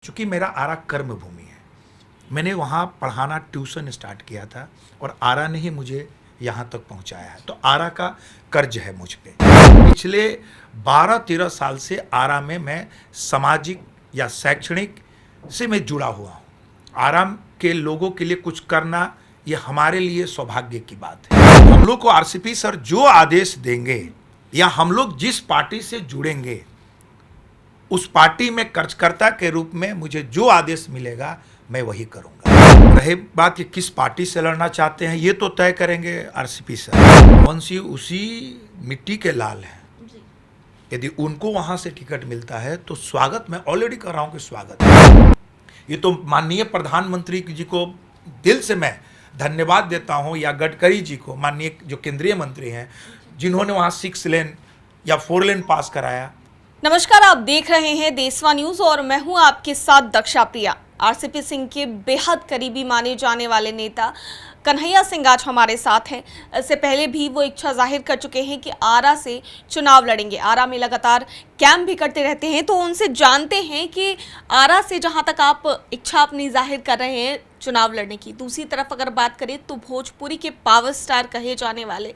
चूँकि मेरा आरा कर्म भूमि है, मैंने वहाँ पढ़ाना ट्यूशन स्टार्ट किया था और आरा ने ही मुझे यहाँ तक पहुँचाया है। तो आरा का कर्ज है मुझ पे। पिछले 12-13 साल से आरा में मैं सामाजिक या शैक्षणिक से मैं जुड़ा हुआ हूँ। आरा के लोगों के लिए कुछ करना ये हमारे लिए सौभाग्य की बात है। हम लोग को आरसीपी सर जो आदेश देंगे या हम लोग जिस पार्टी से जुड़ेंगे उस पार्टी में कार्यकर्ता के रूप में मुझे जो आदेश मिलेगा मैं वही करूंगा। रही बात कि किस पार्टी से लड़ना चाहते हैं ये तो तय करेंगे आरसीपी सर। पवन सिंह उसी मिट्टी के लाल हैं। यदि उनको वहां से टिकट मिलता है तो स्वागत मैं ऑलरेडी कर रहा हूं कि स्वागत है। ये तो माननीय प्रधानमंत्री जी को दिल से मैं धन्यवाद देता हूं, या गडकरी जी को, माननीय जो केंद्रीय मंत्री हैं, जिन्होंने वहां 6 लेन या 4 लेन पास कराया। नमस्कार, आप देख रहे हैं देशवा न्यूज और मैं हूं आपके साथ दक्षा प्रिया। आरसीपी सिंह के बेहद करीबी माने जाने वाले नेता कन्हैया सिंह आज हमारे साथ हैं। इससे पहले भी वो इच्छा जाहिर कर चुके हैं कि आरा से चुनाव लड़ेंगे। आरा में लगातार कैंप भी करते रहते हैं, तो उनसे जानते हैं कि आरा से जहां तक आप इच्छा अपनी जाहिर कर रहे हैं चुनाव लड़ने की, दूसरी तरफ अगर बात करें तो भोजपुरी के पावर स्टार कहे जाने वाले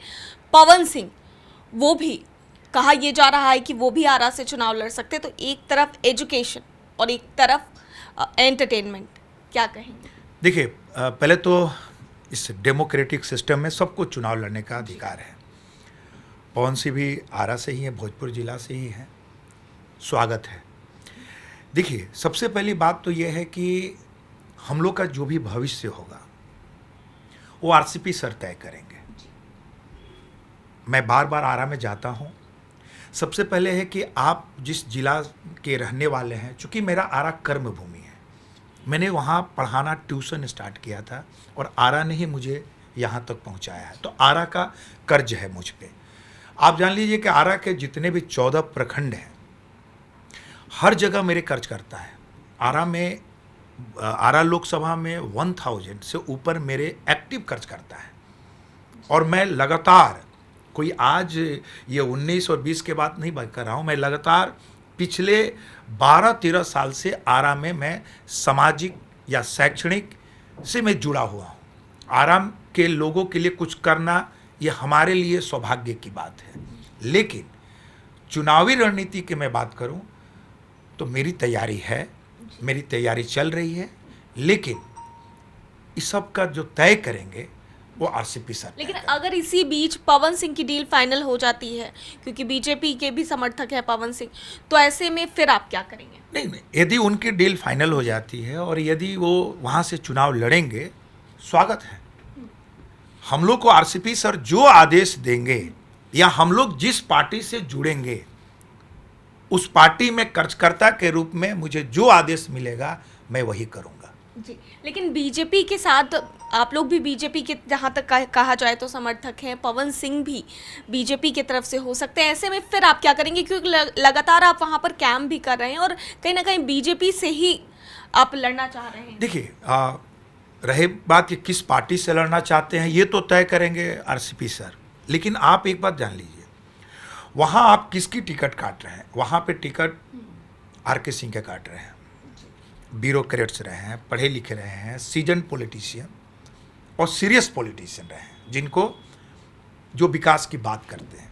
पवन सिंह, वो भी कहा यह जा रहा है कि वो भी आरा से चुनाव लड़ सकते। तो एक तरफ एजुकेशन और एक तरफ एंटरटेनमेंट, क्या कहेंगे? देखिए, पहले तो इस डेमोक्रेटिक सिस्टम में सबको चुनाव लड़ने का अधिकार है। पवन सिंह भी आरा से ही है, भोजपुर जिला से ही है, स्वागत है। देखिए, सबसे पहली बात तो यह है कि हम लोग का जो भी भविष्य होगा वो आरसीपी सर तय करेंगे। मैं बार बार आरा में जाता हूँ। सबसे पहले है कि आप जिस जिला के रहने वाले हैं, चूँकि मेरा आरा कर्म भूमि है, मैंने वहाँ पढ़ाना ट्यूशन स्टार्ट किया था और आरा ने ही मुझे यहाँ तक पहुँचाया है। तो आरा का कर्ज है मुझ पे। आप जान लीजिए कि आरा के जितने भी 14 प्रखंड हैं, हर जगह मेरे कर्ज करता है। आरा लोकसभा में 1000 से ऊपर मेरे एक्टिव कर्ज करता है। और मैं लगातार, कोई आज ये 19 और 20 के बात नहीं बात कर रहा हूँ, मैं लगातार पिछले 12-13 साल से आरा में मैं सामाजिक या शैक्षणिक से मैं जुड़ा हुआ हूँ। आरा के लोगों के लिए कुछ करना ये हमारे लिए सौभाग्य की बात है। लेकिन चुनावी रणनीति की मैं बात करूँ तो मेरी तैयारी है, मेरी तैयारी चल रही है, लेकिन इस सब का जो तय करेंगे वो आरसीपी सर। लेकिन अगर इसी बीच पवन सिंह की डील फाइनल हो जाती है, क्योंकि बीजेपी के भी समर्थक है पवन सिंह, तो ऐसे में फिर आप क्या करेंगे? नहीं, यदि उनकी डील फाइनल हो जाती है और यदि वो वहाँ से चुनाव लड़ेंगे, स्वागत है। हम लोग को आरसीपी सर जो आदेश देंगे या हम लोग जिस पार्टी से जुड़ेंगे उस पार्टी में कार्यकर्ता के रूप में मुझे जो आदेश मिलेगा मैं वही करूँगा जी। लेकिन बीजेपी के साथ आप लोग भी बीजेपी के, जहाँ तक कहा जाए तो समर्थक हैं, पवन सिंह भी बीजेपी की तरफ से हो सकते हैं। ऐसे में फिर आप क्या करेंगे, क्योंकि लगातार आप वहाँ पर कैंप भी कर रहे हैं और कहीं ना कहीं बीजेपी से ही आप लड़ना चाह रहे हैं? देखिए, रही बात कि किस पार्टी से लड़ना चाहते हैं ये तो तय करेंगे आरसीपी सर। लेकिन आप एक बात जान लीजिए, वहाँ आप किसकी टिकट काट रहे हैं? वहाँ पे टिकट आरके सिंह के काट रहे हैं। ब्यूरोक्रेट्स रहे हैं, पढ़े लिखे रहे हैं, सीजन पॉलिटिशियन और सीरियस पॉलिटिशियन रहे हैं, जिनको जो विकास की बात करते हैं।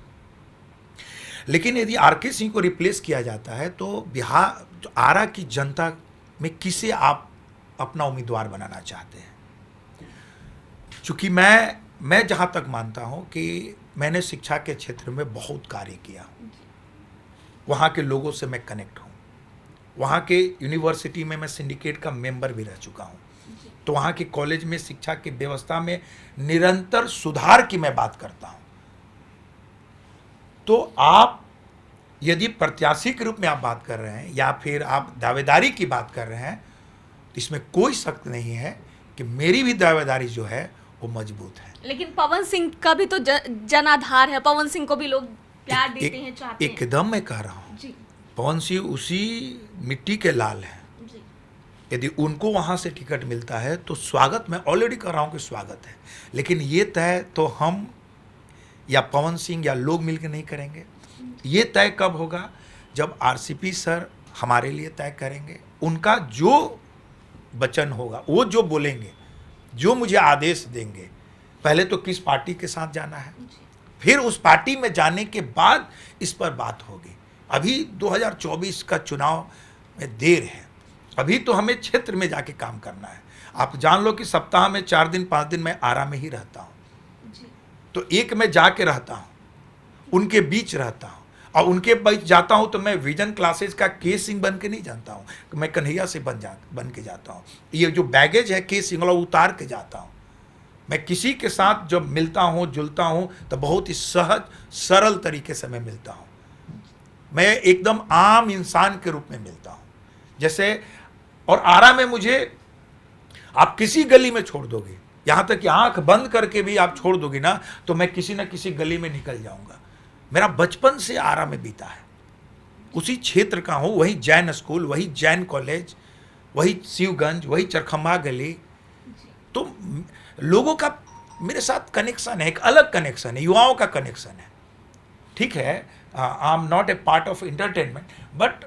लेकिन यदि आरके सिंह को रिप्लेस किया जाता है तो बिहार, तो आरा की जनता में किसे आप अपना उम्मीदवार बनाना चाहते हैं? चूँकि मैं जहाँ तक मानता हूँ कि मैंने शिक्षा के क्षेत्र में बहुत कार्य किया, वहाँ के लोगों से मैं कनेक्ट हूँ, वहाँ के यूनिवर्सिटी में मैं सिंडिकेट का मेंबर भी रह चुका हूँ, तो वहाँ के कॉलेज में शिक्षा की व्यवस्था में निरंतर सुधार की मैं बात करता हूँ। तो आप यदि प्रत्याशी के रूप में आप बात कर रहे हैं या फिर आप दावेदारी की बात कर रहे हैं, तो इसमें कोई शक नहीं है कि मेरी भी दावेदारी जो है वो मजबूत है। लेकिन पवन सिंह का भी तो जनाधार है, पवन सिंह को भी लोग प्यार देते हैं, चाहते हैं। एकदम मैं कह रहा हूँ, पवन सिंह उसी मिट्टी के लाल हैं। यदि उनको वहाँ से टिकट मिलता है तो स्वागत मैं ऑलरेडी कर रहा हूँ कि स्वागत है। लेकिन ये तय तो हम या पवन सिंह या लोग मिलकर नहीं करेंगे। ये तय कब होगा? जब आरसीपी सर हमारे लिए तय करेंगे उनका जो वचन होगा, वो जो बोलेंगे, जो मुझे आदेश देंगे, पहले तो किस पार्टी के साथ जाना है, फिर उस पार्टी में जाने के बाद इस पर बात होगी। अभी 2024 का चुनाव में देर है, अभी तो हमें क्षेत्र में जाके काम करना है। आप जान लो कि सप्ताह में 4 दिन 5 दिन मैं आरा में ही रहता हूँ, तो एक मैं जाके रहता हूँ, उनके बीच रहता हूँ, और उनके बीच जाता हूँ तो मैं विजन क्लासेस का के सिंह बन के नहीं जानता हूँ, मैं कन्हैया से बन के जाता हूँ। ये जो बैगेज है के सिंह वाला उतार के जाता हूँ। मैं किसी के साथ जब मिलता हूँ, जुलता हूँ, तो बहुत ही सहज सरल तरीके से मैं मिलता हूँ। मैं एकदम आम इंसान के रूप में मिलता हूँ जैसे। और आरा में मुझे आप किसी गली में छोड़ दोगे, यहाँ तक कि आंख बंद करके भी आप छोड़ दोगे ना, तो मैं किसी न किसी गली में निकल जाऊंगा। मेरा बचपन से आरा में बीता है, उसी क्षेत्र का हूँ, वही जैन स्कूल, वही जैन कॉलेज, वही शिवगंज, वही चरखम्बा गली। तो लोगों का मेरे साथ कनेक्शन है, एक अलग कनेक्शन है, युवाओं का कनेक्शन है। ठीक है, I am not a part of entertainment, but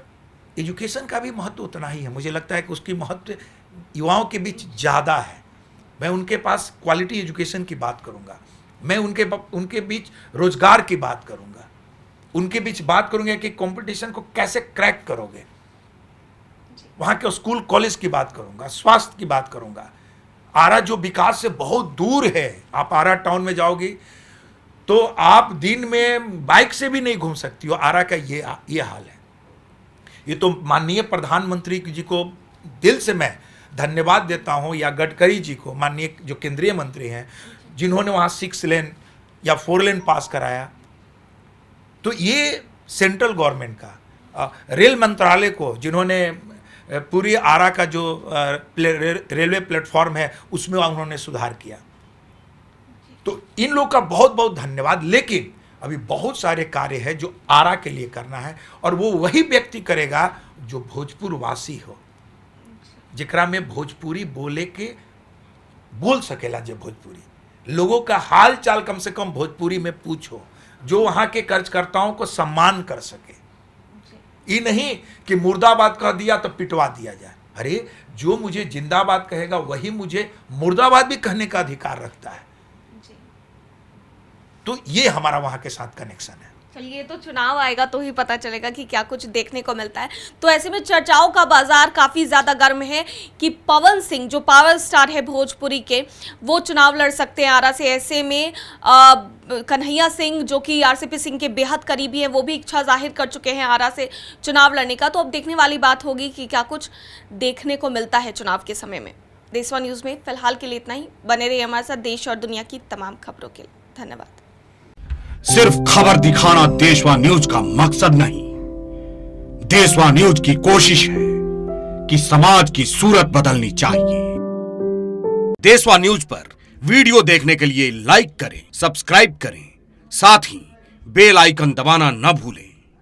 education का भी महत्व उतना ही है। मुझे लगता है कि उसकी महत्व युवाओं के बीच ज़्यादा है। मैं उनके पास क्वालिटी एजुकेशन की बात करूंगा, मैं उनके बीच रोजगार की बात करूंगा, उनके बीच बात करूंगा कि कंपटीशन को कैसे क्रैक करोगे, वहाँ के स्कूल कॉलेज की बात करूंगा, स्वास्थ्य की बात करूंगा। आरा जो विकास से बहुत दूर है, आप आरा टाउन में जाओगी तो आप दिन में बाइक से भी नहीं घूम सकती हो। आरा का ये हाल है। ये तो माननीय प्रधानमंत्री जी को दिल से मैं धन्यवाद देता हूं, या गडकरी जी को, माननीय जो केंद्रीय मंत्री हैं, जिन्होंने वहाँ 6 लेन या 4 लेन पास कराया। तो ये सेंट्रल गवर्नमेंट का, रेल मंत्रालय को, जिन्होंने पूरी आरा का जो रेलवे प्लेटफॉर्म है उसमें उन्होंने सुधार किया। तो इन लोग का बहुत बहुत धन्यवाद। लेकिन अभी बहुत सारे कार्य है जो आरा के लिए करना है, और वो वही व्यक्ति करेगा जो भोजपुर वासी हो, जिकरा में भोजपुरी बोल सकेला। जो भोजपुरी लोगों का हाल चाल कम से कम भोजपुरी में पूछो, जो वहाँ के कार्यकर्ताओं को सम्मान कर सके। ये नहीं कि मुर्दाबाद कह दिया तो पिटवा दिया जाए। अरे, जो मुझे जिंदाबाद कहेगा वही मुझे मुर्दाबाद भी कहने का अधिकार रखता है। तो ये हमारा वहाँ के साथ कनेक्शन है। चलिए, तो चुनाव आएगा तो ही पता चलेगा कि क्या कुछ देखने को मिलता है। तो ऐसे में चर्चाओं का बाजार काफ़ी ज़्यादा गर्म है कि पवन सिंह जो पावर स्टार है भोजपुरी के, वो चुनाव लड़ सकते हैं आरा से। ऐसे में कन्हैया सिंह जो कि आरसीपी सिंह के बेहद करीबी हैं, वो भी इच्छा जाहिर कर चुके हैं आरा से चुनाव लड़ने का। तो अब देखने वाली बात होगी कि क्या कुछ देखने को मिलता है चुनाव के समय में। देशवा न्यूज़ में फिलहाल के लिए इतना ही। बने रहिए हमारे साथ देश और दुनिया की तमाम खबरों के लिए। धन्यवाद। सिर्फ खबर दिखाना देशवा न्यूज का मकसद नहीं, देशवा न्यूज की कोशिश है कि समाज की सूरत बदलनी चाहिए। देशवा न्यूज पर वीडियो देखने के लिए लाइक करें, सब्सक्राइब करें, साथ ही बेल आइकन दबाना न भूलें।